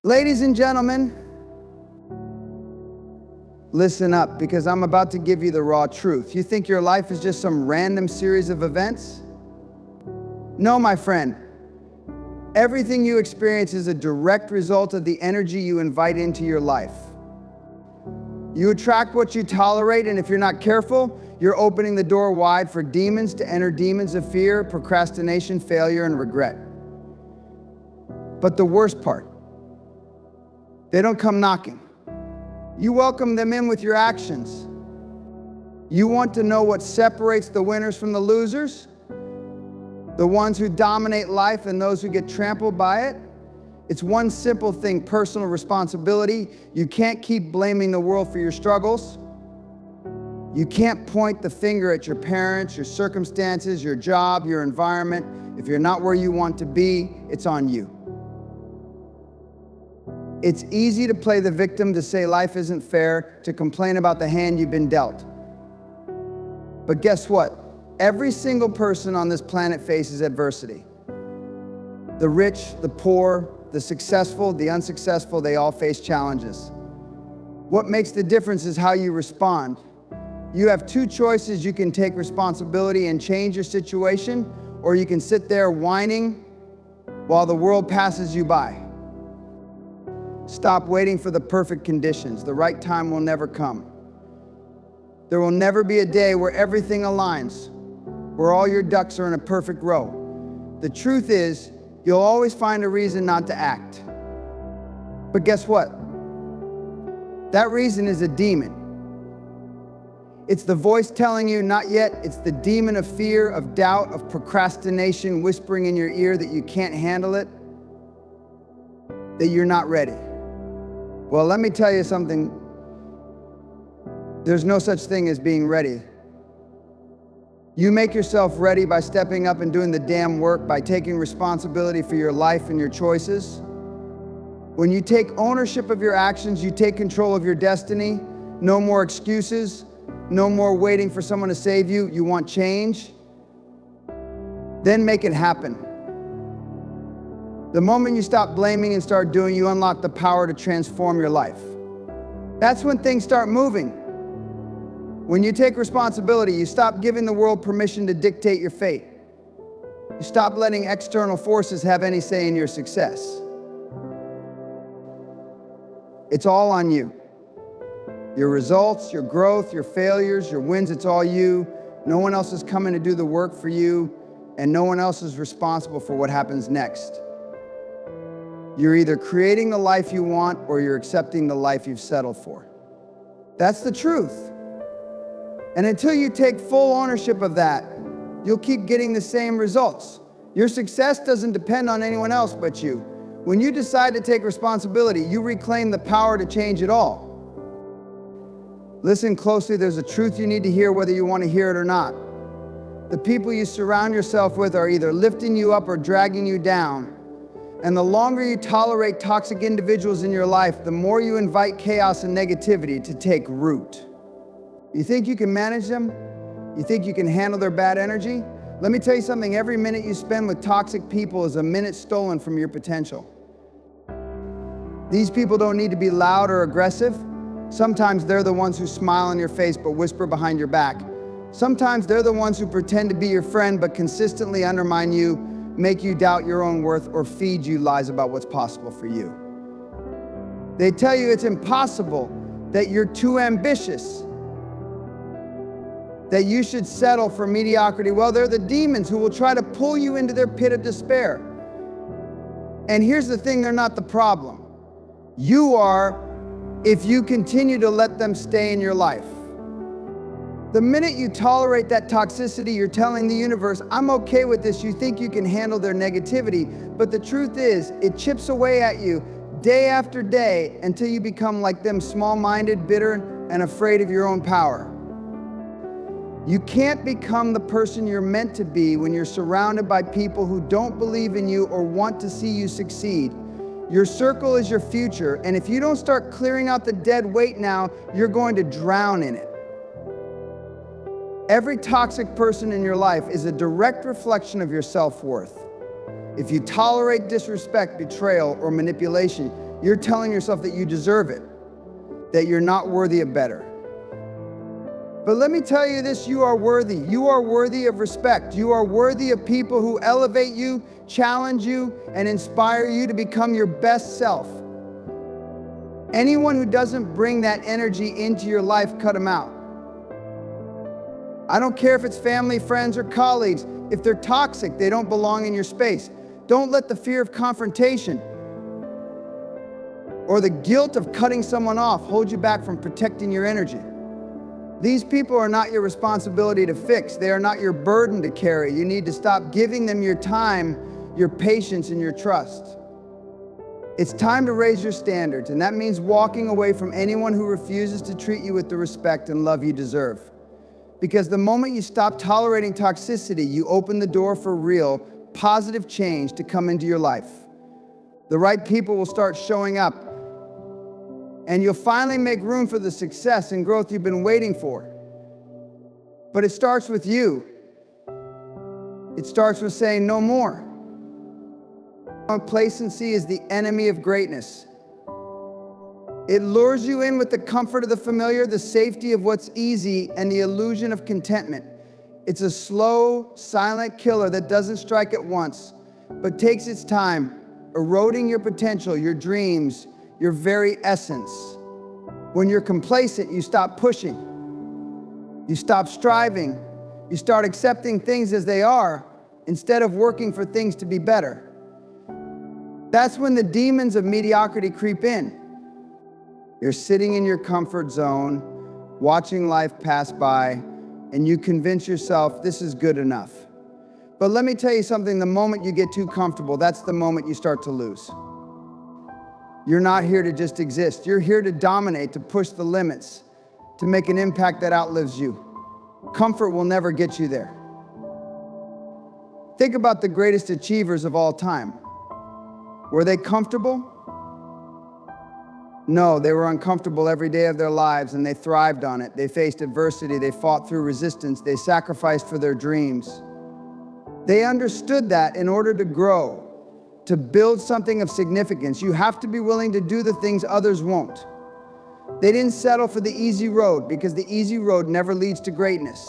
Ladies and gentlemen, listen up, because I'm about to give you the raw truth. You think your life is just some random series of events? No, my friend. Everything you experience is a direct result of the energy you invite into your life. You attract what you tolerate, and if you're not careful, you're opening the door wide for demons to enter, demons of fear, procrastination, failure, and regret. But the worst part, they don't come knocking. You welcome them in with your actions. You want to know what separates the winners from the losers? The ones who dominate life and those who get trampled by it? It's one simple thing: personal responsibility. You can't keep blaming the world for your struggles. You can't point the finger at your parents, your circumstances, your job, your environment. If you're not where you want to be, it's on you. It's easy to play the victim, to say life isn't fair, to complain about the hand you've been dealt. But guess what? Every single person on this planet faces adversity. The rich, the poor, the successful, the unsuccessful, they all face challenges. What makes the difference is how you respond. You have two choices. You can take responsibility and change your situation, or you can sit there whining while the world passes you by. Stop waiting for the perfect conditions. The right time will never come. There will never be a day where everything aligns, where all your ducks are in a perfect row. The truth is, you'll always find a reason not to act. But guess what? That reason is a demon. It's the voice telling you not yet. It's the demon of fear, of doubt, of procrastination, whispering in your ear that you can't handle it, that you're not ready. Well, let me tell you something. There's no such thing as being ready. You make yourself ready by stepping up and doing the damn work, by taking responsibility for your life and your choices. When you take ownership of your actions, you take control of your destiny. No more excuses. No more waiting for someone to save you. You want change? Then make it happen. The moment you stop blaming and start doing, you unlock the power to transform your life. That's when things start moving. When you take responsibility, you stop giving the world permission to dictate your fate. You stop letting external forces have any say in your success. It's all on you. Your results, your growth, your failures, your wins, it's all you. No one else is coming to do the work for you, and no one else is responsible for what happens next. You're either creating the life you want, or you're accepting the life you've settled for. That's the truth. And until you take full ownership of that, you'll keep getting the same results. Your success doesn't depend on anyone else but you. When you decide to take responsibility, you reclaim the power to change it all. Listen closely. There's a truth you need to hear, whether you want to hear it or not. The people you surround yourself with are either lifting you up or dragging you down. And the longer you tolerate toxic individuals in your life, the more you invite chaos and negativity to take root. You think you can manage them? You think you can handle their bad energy? Let me tell you something. Every minute you spend with toxic people is a minute stolen from your potential. These people don't need to be loud or aggressive. Sometimes they're the ones who smile in your face but whisper behind your back. Sometimes they're the ones who pretend to be your friend but consistently undermine you, make you doubt your own worth, or feed you lies about what's possible for you. They tell you it's impossible, that you're too ambitious, that you should settle for mediocrity. Well, they're the demons who will try to pull you into their pit of despair. And here's the thing, they're not the problem. You are, if you continue to let them stay in your life. The minute you tolerate that toxicity, you're telling the universe, I'm okay with this. You think you can handle their negativity, but the truth is, it chips away at you day after day until you become like them, small-minded, bitter, and afraid of your own power. You can't become the person you're meant to be when you're surrounded by people who don't believe in you or want to see you succeed. Your circle is your future, and if you don't start clearing out the dead weight now, you're going to drown in it. Every toxic person in your life is a direct reflection of your self-worth. If you tolerate disrespect, betrayal, or manipulation, You're telling yourself that you deserve it, that you're not worthy of better. But let me tell you this, you are worthy. You are worthy of respect. You are worthy of people who elevate you, challenge you, and inspire you to become your best self. Anyone who doesn't bring that energy into your life, cut them out. I don't care if it's family, friends, or colleagues. If they're toxic, they don't belong in your space. Don't let the fear of confrontation or the guilt of cutting someone off hold you back from protecting your energy. These people are not your responsibility to fix. They are not your burden to carry. You need to stop giving them your time, your patience, and your trust. It's time to raise your standards, and that means walking away from anyone who refuses to treat you with the respect and love you deserve. Because the moment you stop tolerating toxicity, you open the door for real, positive change to come into your life. The right people will start showing up, and you'll finally make room for the success and growth you've been waiting for. But it starts with you. It starts with saying no more. Complacency is the enemy of greatness. It lures you in with the comfort of the familiar, the safety of what's easy, and the illusion of contentment. It's a slow, silent killer that doesn't strike at once, but takes its time, eroding your potential, your dreams, your very essence. When you're complacent, you stop pushing. You stop striving. You start accepting things as they are instead of working for things to be better. That's when the demons of mediocrity creep in. You're sitting in your comfort zone, watching life pass by, and you convince yourself this is good enough. But let me tell you something, the moment you get too comfortable, that's the moment you start to lose. You're not here to just exist. You're here to dominate, to push the limits, to make an impact that outlives you. Comfort will never get you there. Think about the greatest achievers of all time. Were they comfortable? No, they were uncomfortable every day of their lives, and they thrived on it. They faced adversity, they fought through resistance, they sacrificed for their dreams. They understood that in order to grow, to build something of significance, you have to be willing to do the things others won't. They didn't settle for the easy road, because the easy road never leads to greatness.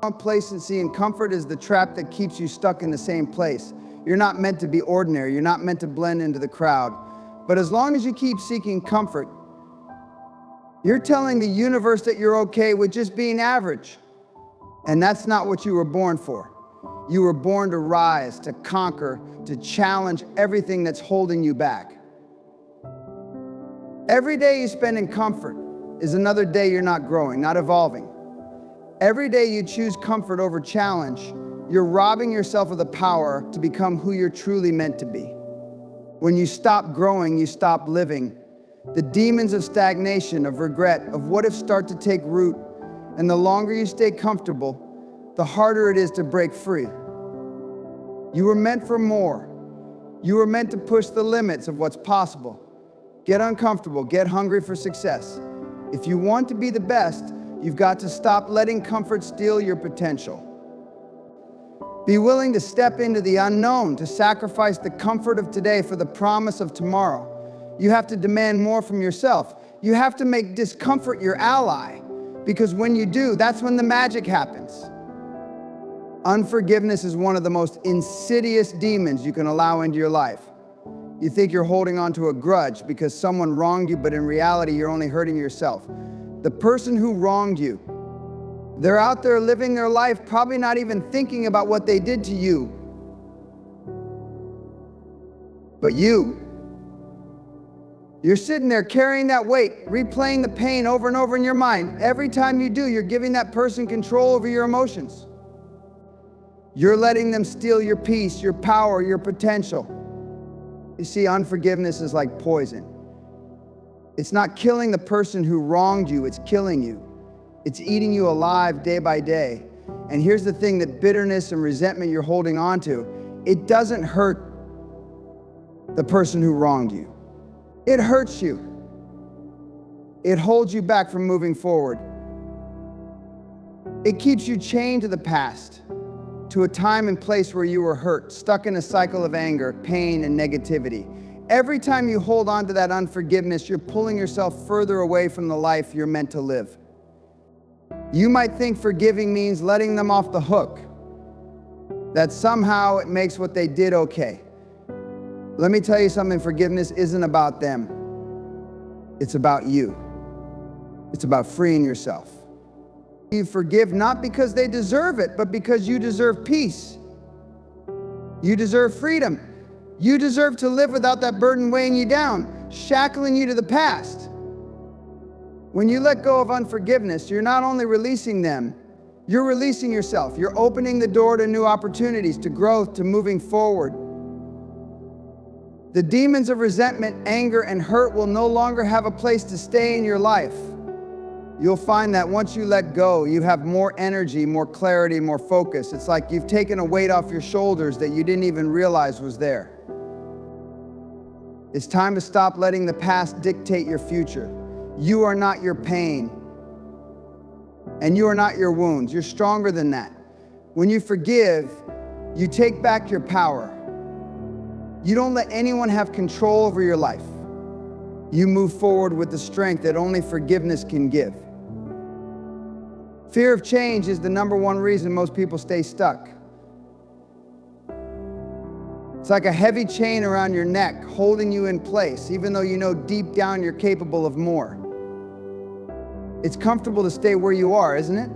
Complacency and comfort is the trap that keeps you stuck in the same place. You're not meant to be ordinary. You're not meant to blend into the crowd. But as long as you keep seeking comfort, you're telling the universe that you're okay with just being average. And that's not what you were born for. You were born to rise, to conquer, to challenge everything that's holding you back. Every day you spend in comfort is another day you're not growing, not evolving. Every day you choose comfort over challenge, you're robbing yourself of the power to become who you're truly meant to be. When you stop growing, you stop living. The demons of stagnation, of regret, of what if start to take root, and the longer you stay comfortable, the harder it is to break free. You were meant for more. You were meant to push the limits of what's possible. Get uncomfortable, get hungry for success. If you want to be the best, you've got to stop letting comfort steal your potential. Be willing to step into the unknown, to sacrifice the comfort of today for the promise of tomorrow. You have to demand more from yourself. You have to make discomfort your ally, because when you do, that's when the magic happens. Unforgiveness is one of the most insidious demons you can allow into your life. You think you're holding on to a grudge because someone wronged you, but in reality, you're only hurting yourself. The person who wronged you, they're out there living their life, probably not even thinking about what they did to you. But you're sitting there carrying that weight, replaying the pain over and over in your mind. Every time you do, you're giving that person control over your emotions. You're letting them steal your peace, your power, your potential. You see, unforgiveness is like poison. It's not killing the person who wronged you, it's killing you. It's eating you alive day by day. And here's the thing, that bitterness and resentment you're holding on to, it doesn't hurt the person who wronged you. It hurts you. It holds you back from moving forward. It keeps you chained to the past, to a time and place where you were hurt, stuck in a cycle of anger, pain, and negativity. Every time you hold on to that unforgiveness, you're pulling yourself further away from the life you're meant to live. You might think forgiving means letting them off the hook, that somehow it makes what they did okay. Let me tell you something, forgiveness isn't about them. It's about you. It's about freeing yourself. You forgive not because they deserve it, but because you deserve peace. You deserve freedom. You deserve to live without that burden weighing you down, shackling you to the past. When you let go of unforgiveness, you're not only releasing them, you're releasing yourself. You're opening the door to new opportunities, to growth, to moving forward. The demons of resentment, anger, and hurt will no longer have a place to stay in your life. You'll find that once you let go, you have more energy, more clarity, more focus. It's like you've taken a weight off your shoulders that you didn't even realize was there. It's time to stop letting the past dictate your future. You are not your pain, and you are not your wounds. You're stronger than that. When you forgive, you take back your power. You don't let anyone have control over your life. You move forward with the strength that only forgiveness can give. Fear of change is the #1 reason most people stay stuck. It's like a heavy chain around your neck holding you in place, even though you know deep down you're capable of more. It's comfortable to stay where you are, isn't it?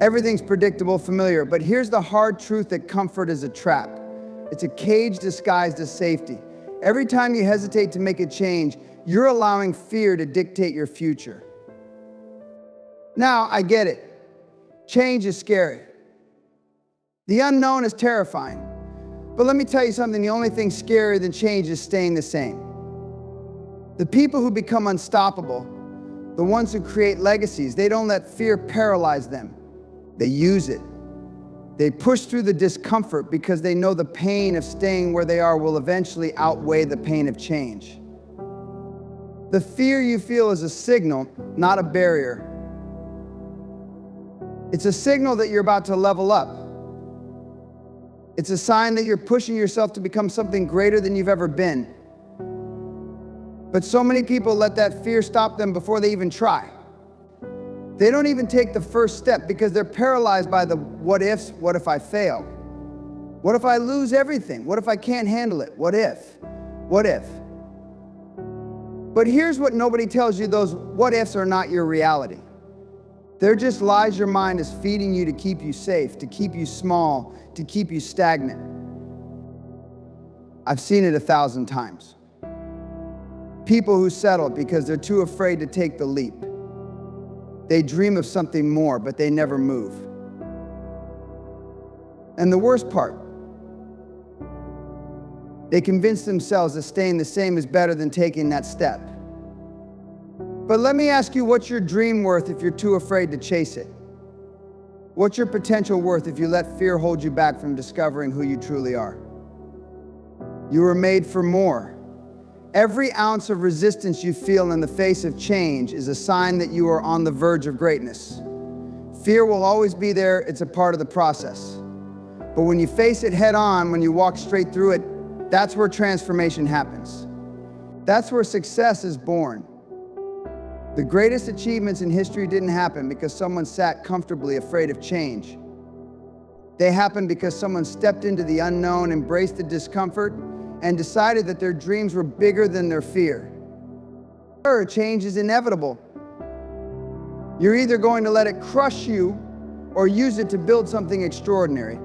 Everything's predictable, familiar, but here's the hard truth that comfort is a trap. It's a cage disguised as safety. Every time you hesitate to make a change, you're allowing fear to dictate your future. Now, I get it. Change is scary. The unknown is terrifying. But let me tell you something, the only thing scarier than change is staying the same. The people who become unstoppable, the ones who create legacies, they don't let fear paralyze them. They use it. They push through the discomfort because they know the pain of staying where they are will eventually outweigh the pain of change. The fear you feel is a signal, not a barrier. It's a signal that you're about to level up. It's a sign that you're pushing yourself to become something greater than you've ever been. But so many people let that fear stop them before they even try. They don't even take the first step because they're paralyzed by the what ifs. What if I fail? What if I lose everything? What if I can't handle it? What if? What if? But here's what nobody tells you, those what ifs are not your reality. They're just lies your mind is feeding you to keep you safe, to keep you small, to keep you stagnant. I've seen it 1,000 times. People who settle because they're too afraid to take the leap. They dream of something more, but they never move. And the worst part, they convince themselves that staying the same is better than taking that step. But let me ask you, what's your dream worth if you're too afraid to chase it? What's your potential worth if you let fear hold you back from discovering who you truly are? You were made for more. Every ounce of resistance you feel in the face of change is a sign that you are on the verge of greatness. Fear will always be there, it's a part of the process. But when you face it head on, when you walk straight through it, that's where transformation happens. That's where success is born. The greatest achievements in history didn't happen because someone sat comfortably afraid of change. They happened because someone stepped into the unknown, embraced the discomfort, and decided that their dreams were bigger than their fear. Change is inevitable. You're either going to let it crush you or use it to build something extraordinary.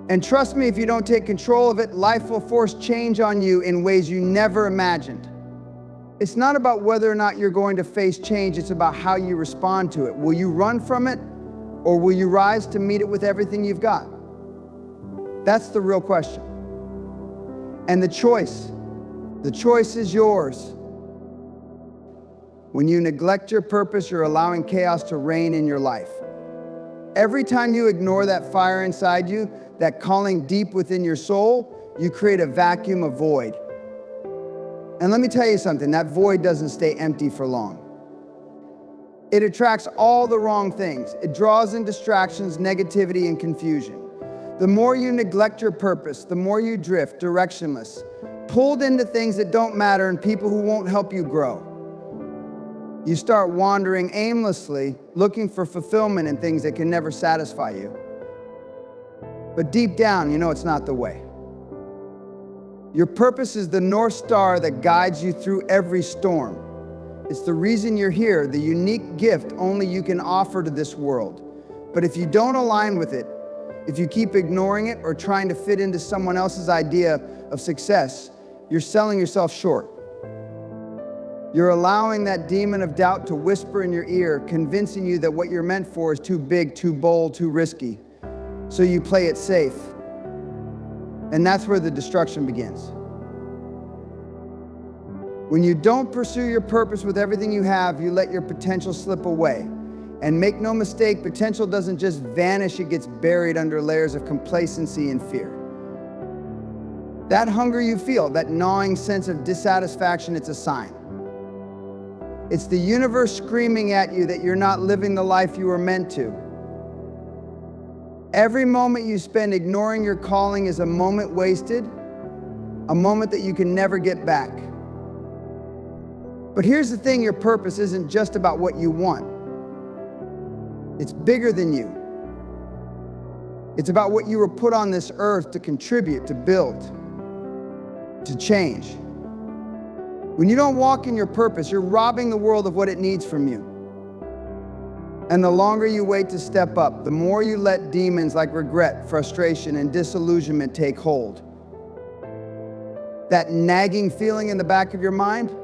And trust me, if you don't take control of it, life will force change on you in ways you never imagined. It's not about whether or not you're going to face change, it's about how you respond to it. Will you run from it, or will you rise to meet it with everything you've got? That's the real question. And the choice is yours. When you neglect your purpose, you're allowing chaos to reign in your life. Every time you ignore that fire inside you, that calling deep within your soul, you create a vacuum, a void. And let me tell you something, that void doesn't stay empty for long. It attracts all the wrong things. It draws in distractions, negativity, and confusion. The more you neglect your purpose, the more you drift directionless, pulled into things that don't matter and people who won't help you grow. You start wandering aimlessly, looking for fulfillment in things that can never satisfy you. But deep down, you know it's not the way. Your purpose is the North Star that guides you through every storm. It's the reason you're here, the unique gift only you can offer to this world. But if you don't align with it, if you keep ignoring it or trying to fit into someone else's idea of success, you're selling yourself short. You're allowing that demon of doubt to whisper in your ear, convincing you that what you're meant for is too big, too bold, too risky. So you play it safe. And that's where the destruction begins. When you don't pursue your purpose with everything you have, you let your potential slip away. And make no mistake, potential doesn't just vanish, it gets buried under layers of complacency and fear. That hunger you feel, that gnawing sense of dissatisfaction, it's a sign. It's the universe screaming at you that you're not living the life you were meant to. Every moment you spend ignoring your calling is a moment wasted, a moment that you can never get back. But here's the thing, your purpose isn't just about what you want. It's bigger than you. It's about what you were put on this earth to contribute, to build, to change. When you don't walk in your purpose, you're robbing the world of what it needs from you. And the longer you wait to step up, the more you let demons like regret, frustration, and disillusionment take hold. That nagging feeling in the back of your mind,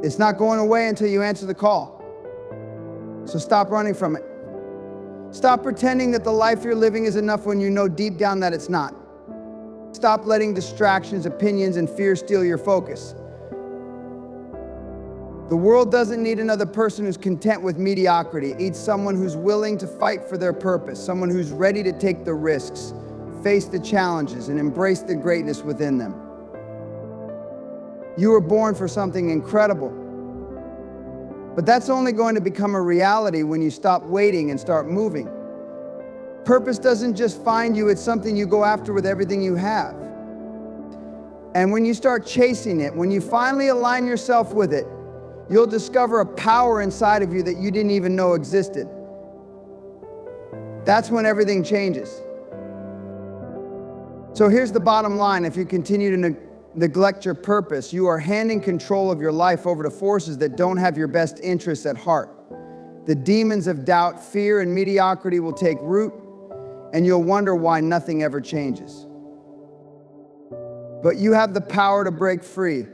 it's not going away until you answer the call. So stop running from it. Stop pretending that the life you're living is enough when you know deep down that it's not. Stop letting distractions, opinions, and fear steal your focus. The world doesn't need another person who's content with mediocrity. It needs someone who's willing to fight for their purpose, someone who's ready to take the risks, face the challenges, and embrace the greatness within them. You were born for something incredible. But that's only going to become a reality when you stop waiting and start moving. Purpose doesn't just find you, it's something you go after with everything you have. And when you start chasing it, when you finally align yourself with it, you'll discover a power inside of you that you didn't even know existed. That's when everything changes. So here's the bottom line. If you continue to neglect your purpose, you are handing control of your life over to forces that don't have your best interests at heart. The demons of doubt, fear, and mediocrity will take root, and you'll wonder why nothing ever changes. But you have the power to break free.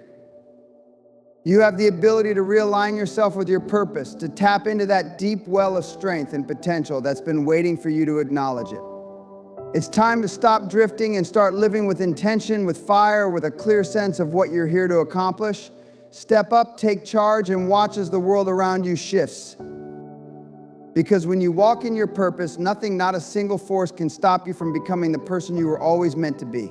You have the ability to realign yourself with your purpose, to tap into that deep well of strength and potential that's been waiting for you to acknowledge it. It's time to stop drifting and start living with intention, with fire, with a clear sense of what you're here to accomplish. Step up, take charge, and watch as the world around you shifts. Because when you walk in your purpose, nothing, not a single force can stop you from becoming the person you were always meant to be.